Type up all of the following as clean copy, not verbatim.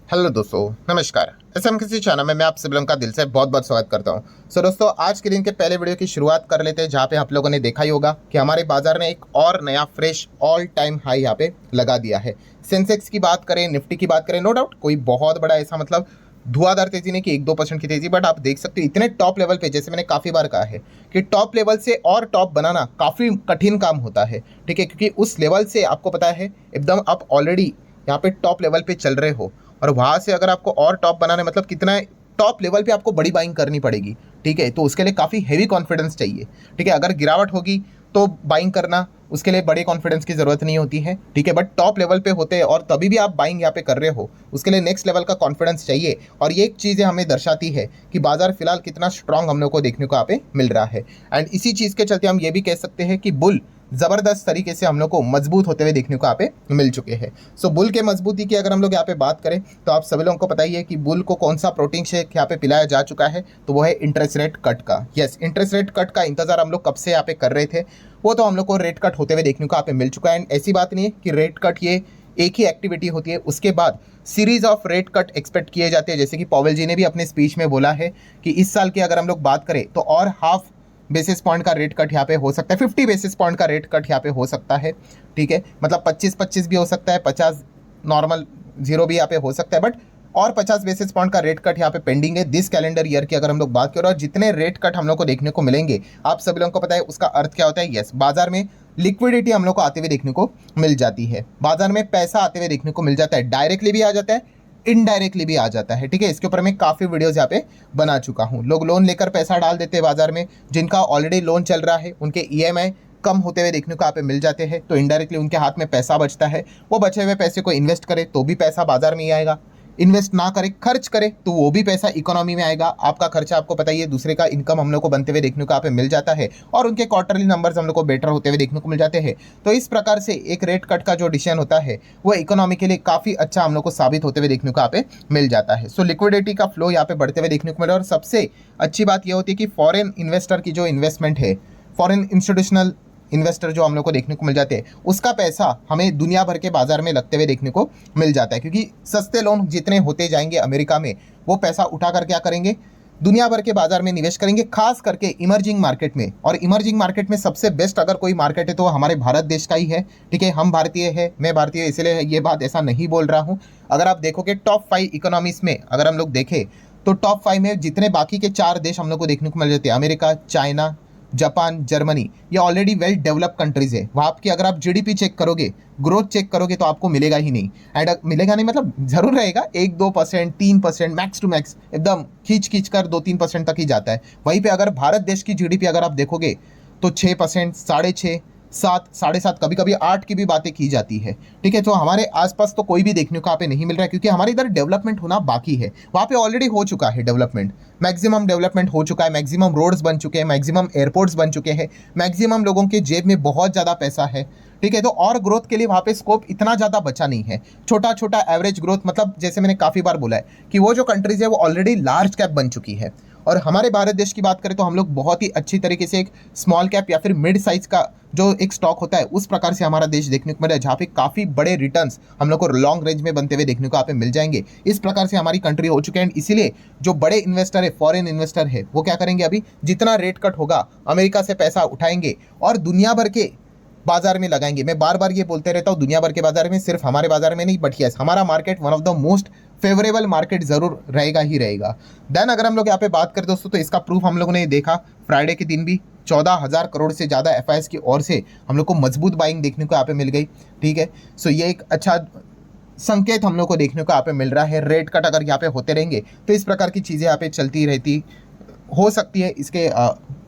Hello दोस्तों, नमस्कार। SM किसी चैनल में मैं आप सभी लोगों का दिल से बहुत बहुत स्वागत करता हूं। दोस्तों, आज के दिन के पहले वीडियो की शुरुआत कर लेते हैं, जहां पे आप लोगों ने देखा ही होगा कि हमारे बाजार ने एक और नया फ्रेश ऑल टाइम हाई यहां पे लगा दिया है। सेंसेक्स की बात करें, निफ्टी की बात करें, नो डाउट कोई बहुत बड़ा ऐसा मतलब धुआंधार तेजी नहीं कि 1-2% की तेजी, बट आप देख सकते हो इतने टॉप लेवल पे, जैसे मैंने काफी बार कहा है कि टॉप लेवल से और टॉप बनाना काफी कठिन काम होता है। ठीक है, क्योंकि उस लेवल से आपको पता है एकदम आप ऑलरेडी यहाँ पे टॉप लेवल पे चल रहे हो, और वहां से अगर आपको और टॉप बनाना है, मतलब कितना टॉप लेवल पे आपको बड़ी बाइंग करनी पड़ेगी। ठीक है, तो उसके लिए काफ़ी हैवी कॉन्फिडेंस चाहिए। ठीक है, अगर गिरावट होगी तो बाइंग करना, उसके लिए बड़े कॉन्फिडेंस की जरूरत नहीं होती है। ठीक है, बट टॉप लेवल पे होते हैं और तभी भी आप बाइंग यहाँ पे कर रहे हो, उसके लिए नेक्स्ट लेवल का कॉन्फिडेंस चाहिए। और ये एक चीज़ें हमें दर्शाती है कि बाजार फिलहाल कितना स्ट्रांग हम लोग को देखने को यहाँ पे मिल रहा है। एंड इसी चीज़ के चलते हम ये भी कह सकते हैं कि बुल जबरदस्त तरीके से हम लोग को मजबूत होते हुए देखने को यहाँ पे मिल चुके हैं। सो बुल के मजबूती की अगर हम लोग यहाँ पे बात करें, तो आप सभी लोगों को पता ही है कि बुल को कौन सा प्रोटीन शेक यहाँ पे पिलाया जा चुका है, तो वो है इंटरेस्ट रेट कट का। यस, इंटरेस्ट रेट कट का इंतजार हम लोग कब से यहाँ पे कर रहे थे, वो तो हम लोग को रेट कट होते हुए देखने को यहाँ पे मिल चुका है। एंड ऐसी बात नहीं है कि रेट कट ये एक ही एक्टिविटी होती है, उसके बाद series of rate cut expect किए जाते हैं। जैसे कि पॉवेल जी ने भी अपने स्पीच में बोला है कि इस साल की अगर हम लोग बात करें तो और हाफ बेसिस पॉइंट का रेट कट यहाँ पे हो सकता है, 50 बेसिस पॉइंट का रेट कट यहाँ पे हो सकता है। ठीक है, मतलब 25-25 भी हो सकता है, 50 नॉर्मल जीरो भी यहाँ पे हो सकता है, बट और 50 बेसिस पॉइंट का रेट कट यहाँ पे पेंडिंग है दिस कैलेंडर ईयर की अगर हम लोग बात करें। और जितने रेट कट हम लोग को देखने को मिलेंगे, आप सभी लोगों को पता है उसका अर्थ क्या होता है। यस, बाजार में लिक्विडिटी हम लोग को आते हुए देखने को मिल जाती है, बाजार में पैसा आते हुए देखने को मिल जाता है, डायरेक्टली भी आ जाता है, इनडायरेक्टली भी आ जाता है। ठीक है, इसके ऊपर मैं काफ़ी वीडियोस यहाँ पे बना चुका हूँ। लोग लोन लेकर पैसा डाल देते हैं बाजार में, जिनका ऑलरेडी लोन चल रहा है उनके ईएमआई कम होते हुए देखने को यहाँ पे मिल जाते हैं, तो इनडायरेक्टली उनके हाथ में पैसा बचता है। वो बचे हुए पैसे को इन्वेस्ट करे तो भी पैसा बाजार में ही आएगा, इन्वेस्ट ना करे, खर्च करे तो वो भी पैसा इकोनॉमी में आएगा। आपका खर्चा आपको पता ही है, दूसरे का इनकम हम लोग को बनते हुए देखने को यहाँ पे मिल जाता है, और उनके क्वार्टरली नंबर्स हम लोग को बेटर होते हुए देखने को मिल जाते हैं। तो इस प्रकार से एक रेट कट का जो डिसीजन होता है वो इकोनॉमी के लिए काफ़ी अच्छा हम लोग को साबित होते हुए देखने को यहाँ पे मिल जाता है। सो लिक्विडिटी का फ्लो यहाँ पे बढ़ते हुए देखने को मिला। और सबसे अच्छी बात यह होती है कि फॉरेन इन्वेस्टर की जो इन्वेस्टमेंट है, फॉरेन इंस्टीट्यूशनल इन्वेस्टर जो हम लोग को देखने को मिल जाते हैं, उसका पैसा हमें दुनिया भर के बाजार में लगते हुए देखने को मिल जाता है। क्योंकि सस्ते लोन जितने होते जाएंगे अमेरिका में, वो पैसा उठा कर क्या करेंगे, दुनिया भर के बाजार में निवेश करेंगे, खास करके इमर्जिंग मार्केट में। और इमर्जिंग मार्केट में सबसे बेस्ट अगर कोई मार्केट है तो हमारे भारत देश का ही है। ठीक है, हम भारतीय है, मैं भारतीय, इसलिए ये बात ऐसा नहीं बोल रहा हूँ। अगर आप देखोगे टॉप 5 इकोनॉमीज में अगर हम लोग देखें, तो टॉप 5 में जितने बाकी के 4 देश हम लोग को देखने को मिल जाते हैं, अमेरिका, चाइना, जापान, जर्मनी, ये ऑलरेडी वेल डेवलप्ड कंट्रीज है। वहाँ आपकी अगर आप जीडीपी चेक करोगे, ग्रोथ चेक करोगे, तो आपको मिलेगा ही नहीं। एंड मिलेगा नहीं मतलब जरूर रहेगा, 1-2%, 3%, मैक्स टू मैक्स एकदम खींच खींच कर 2-3% तक ही जाता है। वहीं पे अगर भारत देश की जीडीपी अगर आप देखोगे तो 6%, 6.5%, 7, 7.5, कभी कभी 8 की भी बातें की जाती है। ठीक है, तो हमारे आसपास तो कोई भी देखने को यहाँ पे नहीं मिल रहा है, क्योंकि हमारे इधर डेवलपमेंट होना बाकी है। वहाँ पे ऑलरेडी हो चुका है डेवलपमेंट, मैक्सिमम डेवलपमेंट हो चुका है, मैक्सिमम रोड्स बन चुके हैं, मैक्सिमम एयरपोर्ट्स बन चुके हैं, मैक्सिमम लोगों के जेब में बहुत ज़्यादा पैसा है। ठीक है, तो और ग्रोथ के लिए वहाँ पे स्कोप इतना ज़्यादा बचा नहीं है। छोटा छोटा एवरेज ग्रोथ, मतलब जैसे मैंने काफ़ी बार बोला है कि वो जो कंट्रीज है वो ऑलरेडी लार्ज कैप बन चुकी है। और हमारे भारत देश की बात करें तो हम लोग बहुत ही अच्छी तरीके से एक स्मॉल कैप या फिर मिड साइज का जो एक स्टॉक होता है, उस प्रकार से हमारा देश देखने को मिला है, जहाँ पे काफ़ी बड़े रिटर्न्स हम लोग को लॉन्ग रेंज में बनते हुए देखने को यहाँ पे मिल जाएंगे। इस प्रकार से हमारी कंट्री हो चुकी है। एंड इसीलिए जो बड़े इन्वेस्टर है, फॉरेन इन्वेस्टर है, वो क्या करेंगे, अभी जितना रेट कट होगा अमेरिका से पैसा उठाएंगे और दुनिया भर के बाजार में लगाएंगे। मैं बार बार ये बोलते रहता हूँ, दुनिया भर के बाजार में, सिर्फ हमारे बाजार में नहीं, बट यस, हमारा market one of the most favourable market जरूर रहेगा ही रहेगा। देन अगर हम लोग यहाँ पे बात करें दोस्तों, तो इसका प्रूफ हम लोगों ने देखा फ्राइडे के दिन भी 14,000 करोड़ से ज़्यादा एफआईएस की ओर से हम लोग को मजबूत बाइंग देखने को यहाँ पे मिल गई। ठीक है, सो ये एक अच्छा संकेत हम लोग को देखने को यहाँ पे मिल रहा है। रेट कट अगर यहाँ पे होते रहेंगे तो इस प्रकार की चीज़ें यहाँ पे चलती रहती हो सकती है, इसके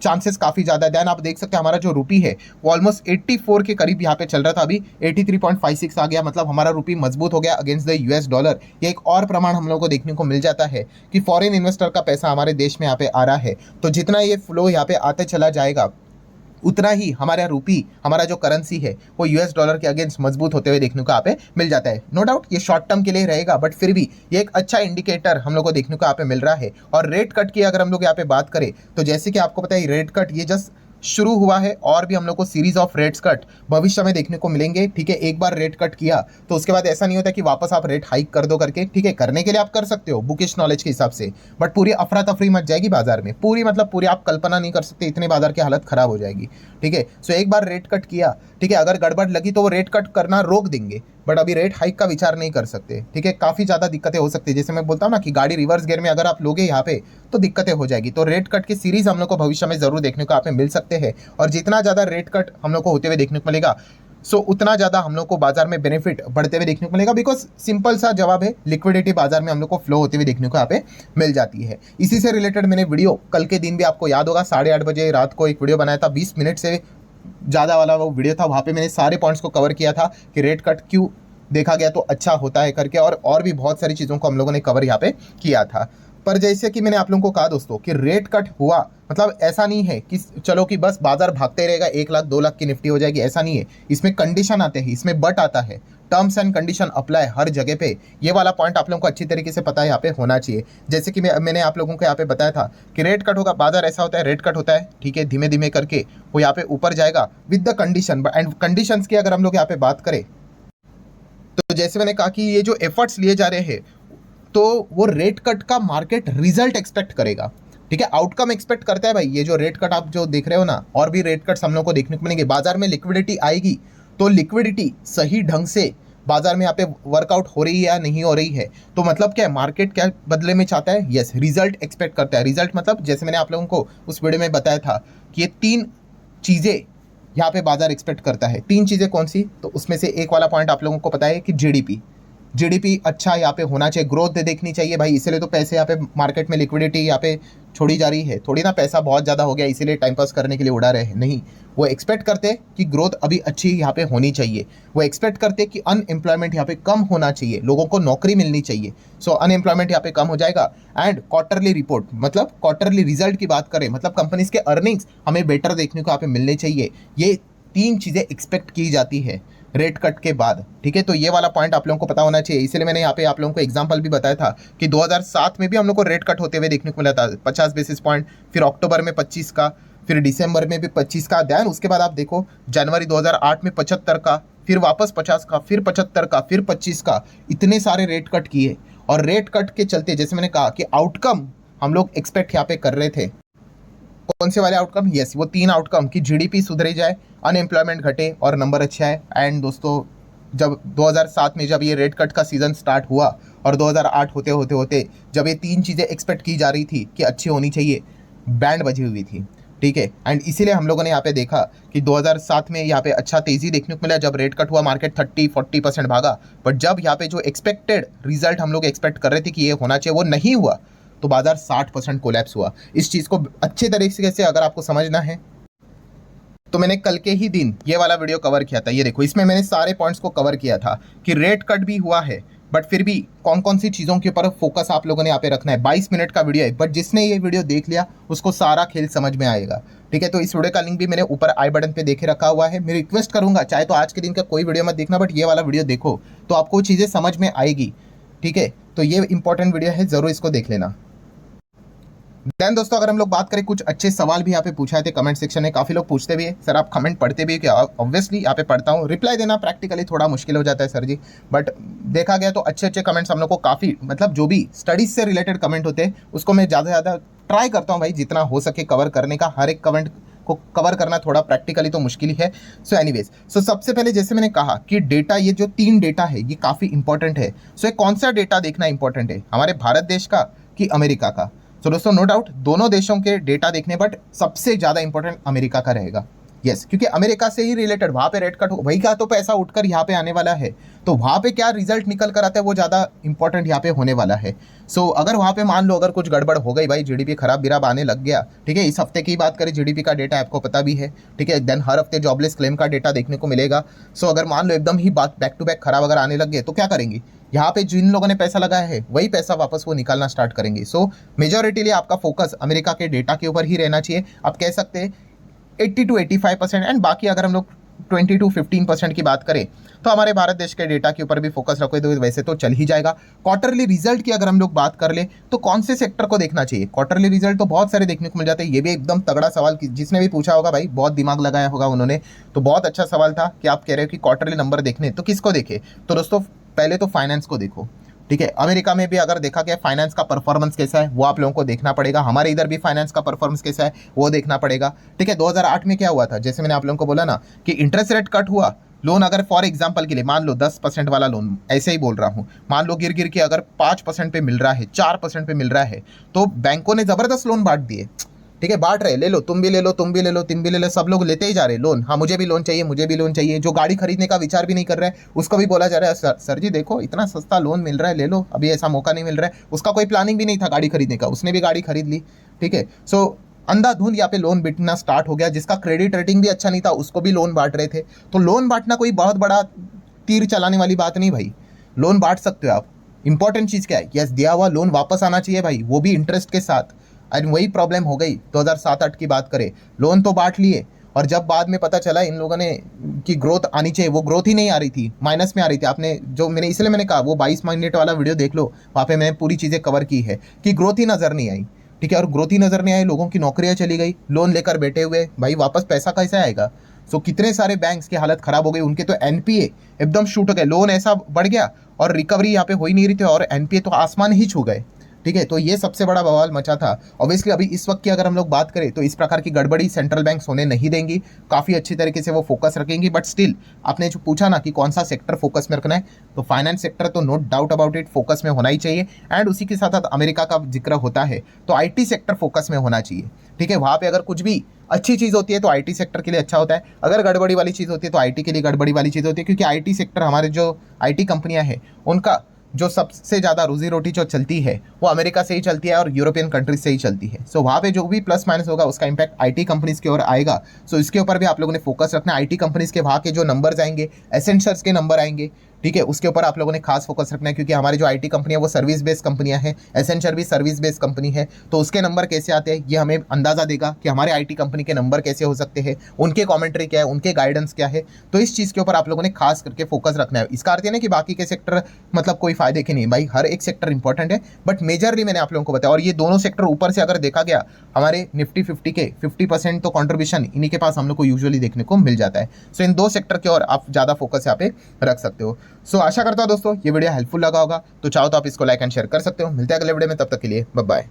चांसेस काफ़ी ज़्यादा। देन आप देख सकते हैं हमारा जो रुपी है वो ऑलमोस्ट 84 के करीब यहाँ पे चल रहा था, अभी 83.56 आ गया, मतलब हमारा रुपी मजबूत हो गया अगेंस्ट द यूएस डॉलर। ये एक और प्रमाण हम लोग को देखने को मिल जाता है कि फॉरेन इन्वेस्टर का पैसा हमारे देश में यहाँ पे आ रहा है। तो जितना ये फ्लो यहाँ पे आते चला जाएगा, उतना ही हमारा रुपी, हमारा जो करेंसी है वो यूएस डॉलर के अगेंस्ट मजबूत होते हुए देखने को यहाँ पे मिल जाता है। नो डाउट ये शॉर्ट टर्म के लिए रहेगा, बट फिर भी ये एक अच्छा इंडिकेटर हम लोग को देखने को यहाँ पे मिल रहा है। और रेट कट की अगर हम लोग यहाँ पे बात करें, तो जैसे कि आपको पता है रेट कट ये जस्ट शुरू हुआ है और भी हम लोग को सीरीज ऑफ रेट्स कट भविष्य में देखने को मिलेंगे। ठीक है, एक बार रेट कट किया तो उसके बाद ऐसा नहीं होता कि वापस आप रेट हाइक कर दो करके। ठीक है, करने के लिए आप कर सकते हो बुकिश नॉलेज के हिसाब से, बट पूरी अफरा तफरी मच जाएगी बाजार में, पूरी मतलब पूरी आप कल्पना नहीं कर सकते, इतने बाजार की हालत खराब हो जाएगी। ठीक है, सो एक बार रेट कट किया, ठीक है, अगर गड़बड़ लगी तो वो रेट कट करना रोक देंगे, बट अभी रेट हाइक का विचार नहीं कर सकते। ठीक है, काफ़ी ज़्यादा दिक्कतें हो सकती है। जैसे मैं बोलता हूँ ना कि गाड़ी रिवर्स गियर में अगर आप लोगे यहाँ पे तो दिक्कतें हो जाएगी। तो रेट कट की सीरीज हम लोग को भविष्य में जरूर देखने को आप में मिल सकते हैं, और जितना ज़्यादा रेट कट हम लोग को होते हुए देखने को मिलेगा सो उतना ज़्यादा हम लोग को बाजार में बेनिफिट बढ़ते हुए देखने को मिलेगा। बिकॉज सिंपल सा जवाब है, लिक्विडिटी बाजार में हम लोग को फ्लो होते हुए देखने को यहाँ पे मिल जाती है। इसी से रिलेटेड मैंने वीडियो कल के दिन भी आपको याद होगा 8:30 बजे रात को एक वीडियो बनाया था, 20 मिनट से ज़्यादा वाला वो वीडियो था। वहाँ पे मैंने सारे पॉइंट्स को कवर किया था कि रेट कट क्यों देखा गया तो अच्छा होता है करके, और भी बहुत सारी चीज़ों को हम लोगों ने कवर यहाँ पे किया था। पर जैसे कि मैंने आप लोगों को कहा दोस्तों कि रेट कट हुआ मतलब ऐसा नहीं है कि चलो कि बस बाजार भागते रहेगा, 1 लाख 2 लाख की निफ्टी हो जाएगी, ऐसा नहीं है। इसमें कंडीशन आते हैं, इसमें बट आता है, टर्म्स एंड कंडीशन अप्लाई हर जगह पे। ये वाला पॉइंट आप लोगों को अच्छी तरीके से पता है यहाँ पे होना चाहिए। जैसे कि मैंने आप लोगों को यहाँ पे बताया था कि रेट कट होगा, बाजार ऐसा होता है, रेट कट होता है, ठीक है, धीमे धीमे करके वो यहाँ पे ऊपर जाएगा with the condition. And conditions की अगर हम लोग यहाँ पे बात करें तो जैसे मैंने कहा कि ये जो एफर्ट्स लिए जा रहे हैं तो वो रेट कट का मार्केट रिजल्ट एक्सपेक्ट करेगा। ठीक है, आउटकम एक्सपेक्ट करता है भाई। ये जो रेट कट आप जो देख रहे हो ना, और भी रेट कट्स हम लोग को देखने को मिलेंगे। बाजार में लिक्विडिटी आएगी तो लिक्विडिटी सही ढंग से बाजार में यहाँ पे वर्कआउट हो रही है या नहीं हो रही है, तो मतलब क्या है, मार्केट क्या बदले में चाहता है, यस रिजल्ट एक्सपेक्ट करता है। रिजल्ट मतलब जैसे मैंने आप लोगों को उस वीडियो में बताया था कि ये 3 चीज़ें यहाँ पे बाजार एक्सपेक्ट करता है। 3 चीज़ें कौन सी, तो उसमें से एक वाला पॉइंट आप लोगों को पता है कि जीडीपी अच्छा यहाँ पे होना चाहिए, ग्रोथ देखनी चाहिए भाई। इसीलिए तो पैसे यहाँ पे मार्केट में लिक्विडिटी यहाँ पे छोड़ी जा रही है। थोड़ी ना पैसा बहुत ज़्यादा हो गया इसीलिए टाइम पास करने के लिए उड़ा रहे हैं, नहीं। वो एक्सपेक्ट करते हैं कि ग्रोथ अभी अच्छी यहाँ पे होनी चाहिए। वो एक्सपेक्ट करते हैं कि अनएम्प्लॉयमेंट यहाँ पे कम होना चाहिए, लोगों को नौकरी मिलनी चाहिए। सो अनएम्प्लॉयमेंट यहाँ पे कम हो जाएगा। एंड क्वार्टरली रिपोर्ट मतलब क्वार्टरली रिजल्ट की बात करें, मतलब कंपनीज के अर्निंग्स हमें बेटर देखने को यहाँ पे मिलने चाहिए। ये 3 चीज़ें एक्सपेक्ट की जाती है रेट कट के बाद। ठीक है, तो ये वाला पॉइंट आप लोगों को पता होना चाहिए। इसलिए मैंने यहाँ पे आप लोगों को एग्जांपल भी बताया था कि 2007 में भी हम लोग को रेट कट होते हुए देखने को मिला था 50 बेसिस पॉइंट, फिर अक्टूबर में 25 का, फिर दिसंबर में भी 25 का। ध्यान उसके बाद आप देखो जनवरी 2008 में 75 का, फिर वापस 50 का, फिर 75 का, फिर 25 का। इतने सारे रेट कट किए, और रेट कट के चलते जैसे मैंने कहा कि आउटकम हम लोग एक्सपेक्ट यहाँ पे कर रहे थे। कौन से वाले आउटकम, यस वो 3 आउटकम कि जीडीपी सुधरे जाए, अनएम्प्लॉयमेंट घटे और नंबर अच्छा है। एंड दोस्तों जब 2007 में जब ये रेट कट का सीज़न स्टार्ट हुआ और 2008 होते होते होते जब ये 3 चीज़ें एक्सपेक्ट की जा रही थी कि अच्छी होनी चाहिए, बैंड बजी हुई थी। ठीक है, एंड इसीलिए हम लोगों ने यहाँ पे देखा कि 2007 में यहाँ पे अच्छा तेज़ी देखने को मिला। जब रेट कट हुआ मार्केट 30-40% भागा, बट जब यहाँ पे जो एक्सपेक्टेड रिजल्ट हम लोग एक्सपेक्ट कर रहे थे कि ये होना चाहिए वो नहीं हुआ, तो बाजार 60% कोलैप्स हुआ। इस चीज़ को अच्छे तरीके से अगर आपको समझना है तो मैंने कल के ही दिन ये वाला वीडियो कवर किया था। ये देखो, इसमें मैंने सारे पॉइंट्स को कवर किया था कि रेट कट भी हुआ है, बट फिर भी कौन कौन सी चीज़ों के ऊपर फोकस आप लोगों ने यहाँ पे रखना है। 22 मिनट का वीडियो है, बट जिसने ये वीडियो देख लिया उसको सारा खेल समझ में आएगा। ठीक है, तो इस वीडियो का लिंक भी मैंने ऊपर आई बटन पे देखे रखा हुआ है। मैं रिक्वेस्ट करूंगा चाहे तो आज के दिन का कोई वीडियो मत देखना, बट ये वाला वीडियो देखो तो आपको चीज़ें समझ में आएगी। ठीक है, तो ये इंपॉर्टेंट वीडियो है, ज़रूर इसको देख लेना। देन दोस्तों अगर हम लोग बात करें, कुछ अच्छे सवाल भी यहाँ पे पूछा थे कमेंट सेक्शन में। काफ़ी लोग पूछते भी है सर आप कमेंट पढ़ते भी है क्या? ऑब्वियसली यहाँ पे पढ़ता हूँ। रिप्लाई देना प्रैक्टिकली थोड़ा मुश्किल हो जाता है सर जी, बट देखा गया तो अच्छे अच्छे कमेंट्स हम लोग को काफ़ी, मतलब जो भी स्टडीज से रिलेटेड कमेंट होते हैं उसको मैं ज़्यादा से ज़्यादा ट्राई करता हूँ भाई, जितना हो सके कवर करने का। हर एक कमेंट को कवर करना थोड़ा प्रैक्टिकली तो मुश्किल ही है। सो एनीवेज, सो सबसे पहले जैसे मैंने कहा कि डेटा, ये जो 3 डेटा है ये काफ़ी इंपॉर्टेंट है। सो कौन सा डेटा देखना इंपॉर्टेंट है, हमारे भारत देश का कि अमेरिका का? तो दोस्तों नो डाउट दोनों देशों के डेटा देखने, बट सबसे ज़्यादा इंपॉर्टेंट अमेरिका का रहेगा। यस, क्योंकि अमेरिका से ही रिलेटेड, वहाँ पे रेट कट हो, वही का तो पैसा उठकर यहाँ पे आने वाला है, तो वहाँ पे क्या रिजल्ट निकल कर आता है वो ज़्यादा इंपॉर्टेंट यहाँ पे होने वाला है। सो अगर वहाँ पे मान लो अगर कुछ गड़बड़ हो गई भाई, जीडीपी खराब बिराब आने लग गया, ठीक है, इस हफ्ते की बात करें जीडीपी का डेटा आपको पता भी है, ठीक है, देन हर हफ्ते जॉबलेस क्लेम का डेटा देखने को मिलेगा। सो अगर मान लो एकदम ही बात बैक टू बैक खराब अगर आने लग गए तो क्या करेंगे? यहाँ पे जिन लोगों ने पैसा लगाया है वही पैसा वापस वो निकालना स्टार्ट करेंगे। सो मेजॉरिटीली आपका फोकस अमेरिका के डेटा के ऊपर ही रहना चाहिए। आप कह सकते हैं 80 to 85%, एंड बाकी अगर हम लोग 22-15% की बात करें तो हमारे भारत देश के डेटा के ऊपर भी फोकस रखोगे तो वैसे तो चल ही जाएगा। क्वार्टरली रिजल्ट की अगर हम लोग बात कर ले तो कौन से सेक्टर को देखना चाहिए? क्वार्टरली रिजल्ट तो बहुत सारे देखने को मिल जाते हैं। ये भी एकदम तगड़ा सवाल, जिसने भी पूछा होगा भाई बहुत दिमाग लगाया होगा उन्होंने, तो बहुत अच्छा सवाल था कि आप कह रहे हो कि क्वार्टरली नंबर देखने, तो किसको देखे? तो दोस्तों पहले तो फाइनेंस को देखो, ठीक है। अमेरिका में भी अगर देखा गया फाइनेंस का परफॉर्मेंस कैसा है वो आप लोगों को देखना पड़ेगा। हमारे इधर भी फाइनेंस का परफॉर्मेंस कैसा है वो देखना पड़ेगा, ठीक है। 2008 में क्या हुआ था, जैसे मैंने आप लोगों को बोला ना कि इंटरेस्ट रेट कट हुआ, लोन अगर फॉर एग्जांपल के लिए मान लो 10% वाला लोन, ऐसे ही बोल रहा हूँ, मान लो गिर गिर के अगर 5% पे मिल रहा है, 4% पे मिल रहा है, तो बैंकों ने जबरदस्त लोन बांट दिए, ठीक है। बांट रहे, ले लो, तुम भी ले लो, तुम भी ले लो, तुम भी ले लो, सब लोग लेते ही जा रहे लोन। हाँ मुझे भी लोन चाहिए, मुझे भी लोन चाहिए। जो गाड़ी खरीदने का विचार भी नहीं कर रहा है उसको भी बोला जा रहा है सर जी देखो इतना सस्ता लोन मिल रहा है, ले लो, अभी ऐसा मौका नहीं मिल रहा है। उसका कोई प्लानिंग भी नहीं था गाड़ी खरीदने का, उसने भी गाड़ी खरीद ली, ठीक है। सो अंधाधुंध यहाँ पे लोन बिकना स्टार्ट हो गया। जिसका क्रेडिट रेटिंग भी अच्छा नहीं था उसको भी लोन बांट रहे थे। तो लोन बांटना कोई बहुत बड़ा तीर चलाने वाली बात नहीं भाई, लोन बांट सकते हो आप। इंपॉर्टेंट चीज़ क्या है, यस दिया हुआ लोन वापस आना चाहिए भाई, वो भी इंटरेस्ट के साथ। एंड वही प्रॉब्लम हो गई 2007-8 की बात करें, लोन तो बांट लिए और जब बाद में पता चला इन लोगों ने कि ग्रोथ आनी चाहिए, वो ग्रोथ ही नहीं आ रही थी, माइनस में आ रही थी। आपने जो मैंने इसलिए मैंने कहा वो 22 मिनट वाला वीडियो देख लो, वहाँ पे मैंने पूरी चीज़ें कवर की है कि ग्रोथ ही नज़र नहीं आई, ठीक है। और ग्रोथ ही नज़र नहीं आई, लोगों की नौकरियाँ चली गई, लोन लेकर बैठे हुए भाई, वापस पैसा कैसे आएगा? सो कितने सारे बैंक्स की हालत खराब हो गई, उनके तो एनपीए एकदम शूट हो गए, लोन ऐसा बढ़ गया और रिकवरी यहाँ पे हो ही नहीं रही थी और एनपीए तो आसमान ही छू गए, ठीक है। तो ये सबसे बड़ा बवाल मचा था। ऑब्वियसली अभी इस वक्त की अगर हम लोग बात करें तो इस प्रकार की गड़बड़ी सेंट्रल बैंक्स होने नहीं देंगी, काफ़ी अच्छी तरीके से वो फोकस रखेंगी। बट स्टिल आपने जो पूछा ना कि कौन सा सेक्टर फोकस में रखना है, तो फाइनेंस सेक्टर तो no doubt about it focus में होना ही चाहिए। एंड उसी के साथ साथ अमेरिका का जिक्र होता है तो आईटी सेक्टर फोकस में होना चाहिए, ठीक है। वहाँ पे अगर कुछ भी अच्छी चीज़ होती है तो आईटी सेक्टर के लिए अच्छा होता है, अगर गड़बड़ी वाली चीज़ होती है तो आईटी के लिए गड़बड़ी वाली चीज़ होती है, क्योंकि आईटी सेक्टर हमारे जो आईटी कंपनियां हैं उनका जो सबसे ज़्यादा रोजी रोटी जो चलती है वो अमेरिका से ही चलती है और यूरोपियन कंट्रीज से ही चलती है। सो वहाँ पे जो भी प्लस माइनस होगा उसका इंपैक्ट आईटी कंपनीज की ओर आएगा। सो इसके ऊपर भी आप लोगों ने फोकस रखना है। आईटी कंपनीज के वहाँ के जो नंबर्स आएंगे, एसेंशर्स के नंबर आएंगे, ठीक है, उसके ऊपर आप लोगों ने खास फोकस रखना है, क्योंकि हमारी जो आईटी कंपनी है वो सर्विस बेस्ड कंपनियां हैं, एसेंचर भी सर्विस बेस्ड कंपनी है। तो उसके नंबर कैसे आते हैं ये हमें अंदाजा देगा कि हमारे आईटी कंपनी के नंबर कैसे हो सकते हैं, उनके कमेंट्री क्या है, उनके गाइडेंस क्या है। तो इस चीज़ के ऊपर आप लोगों ने खास करके फोकस रखना है। इसका अर्थ है ना कि बाकी के सेक्टर मतलब कोई फायदे के नहीं भाई, हर एक सेक्टर इंपॉर्टेंट है, बट मेजरली मैंने आप लोगों को बताया। और ये दोनों सेक्टर ऊपर से अगर देखा गया हमारे निफ्टी 50 के 50% तो कॉन्ट्रीब्यूशन इन्हीं के पास हम लोग को यूजुअली देखने को मिल जाता है। सो इन दो सेक्टर की ओर आप ज़्यादा फोकस यहाँ पे रख सकते हो। सो आशा करता हूँ दोस्तों ये वीडियो हेल्पफुल लगा होगा, तो चाहो तो आप इसको लाइक एंड शेयर कर सकते हो। मिलते हैं अगले वीडियो में, तब तक के लिए बाय बाय।